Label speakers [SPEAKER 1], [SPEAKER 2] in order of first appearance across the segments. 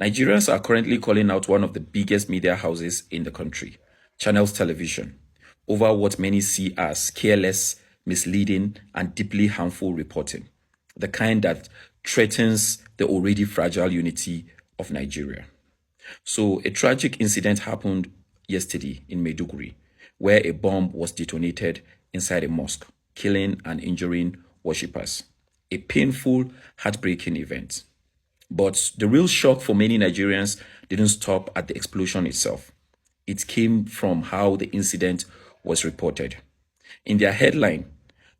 [SPEAKER 1] Nigerians are currently calling out one of the biggest media houses in the country, Channels Television, over what many see as careless, misleading, and deeply harmful reporting, the kind that threatens the already fragile unity of Nigeria. So, a tragic incident happened yesterday in Maiduguri, where a bomb was detonated inside a mosque, killing and injuring worshippers. A painful, heartbreaking event. But the real shock for many Nigerians didn't stop at the explosion itself. It came from how the incident was reported. In their headline,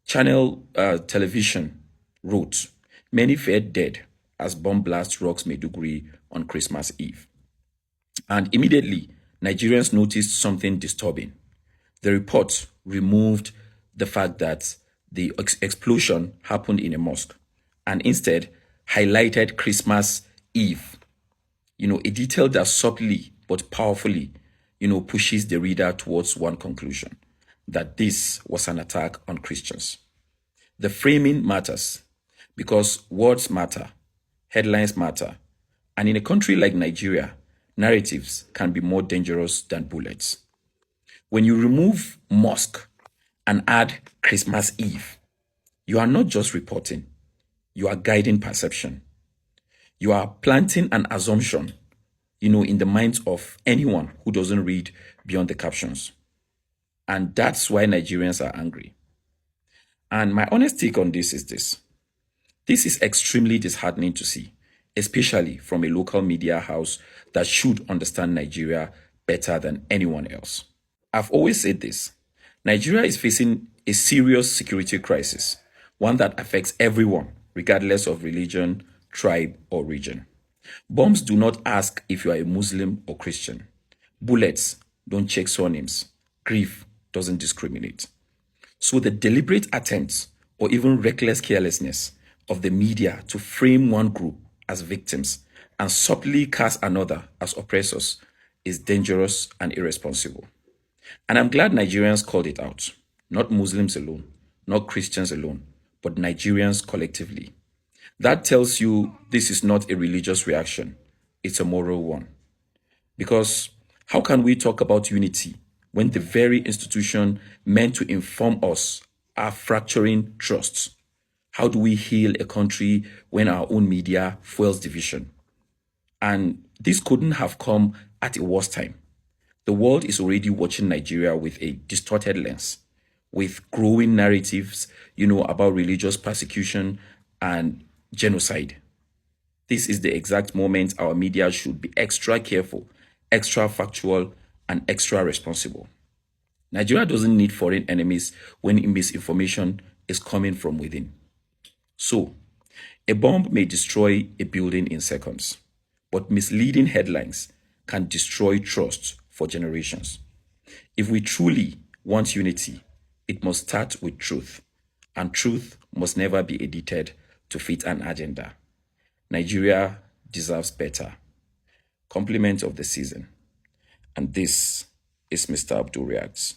[SPEAKER 1] Channel Television wrote, "Many feared dead as bomb blast rocks Maiduguri on Christmas Eve." And immediately, Nigerians noticed something disturbing. The report removed the fact that the explosion happened in a mosque and instead highlighted Christmas Eve, a detail that subtly but powerfully, pushes the reader towards one conclusion, that this was an attack on Christians. The framing matters because words matter, headlines matter, and in a country like Nigeria, narratives can be more dangerous than bullets. When you remove mosque and add Christmas Eve, you are not just reporting, you are guiding perception. You are planting an assumption, in the minds of anyone who doesn't read beyond the captions. And that's why Nigerians are angry. And my honest take on this is this. This is extremely disheartening to see, especially from a local media house that should understand Nigeria better than anyone else. I've always said this. Nigeria is facing a serious security crisis, one that affects everyone, regardless of religion, tribe, or region. Bombs do not ask if you are a Muslim or Christian. Bullets don't check surnames. Grief doesn't discriminate. So the deliberate attempts or even reckless carelessness of the media to frame one group as victims and subtly cast another as oppressors is dangerous and irresponsible. And I'm glad Nigerians called it out. Not Muslims alone, not Christians alone, but Nigerians collectively. That tells you this is not a religious reaction, it's a moral one. Because how can we talk about unity when the very institution meant to inform us are fracturing trusts? How do we heal a country when our own media fuels division? And this couldn't have come at a worse time. The world is already watching Nigeria with a distorted lens, with growing narratives, about religious persecution and genocide. This is the exact moment our media should be extra careful, extra factual, and extra responsible. Nigeria doesn't need foreign enemies when misinformation is coming from within. So, a bomb may destroy a building in seconds, but misleading headlines can destroy trust for generations. If we truly want unity, it must start with truth, and truth must never be edited to fit an agenda. Nigeria deserves better. Compliment of the season. And this is Mr. Abdul Reacts.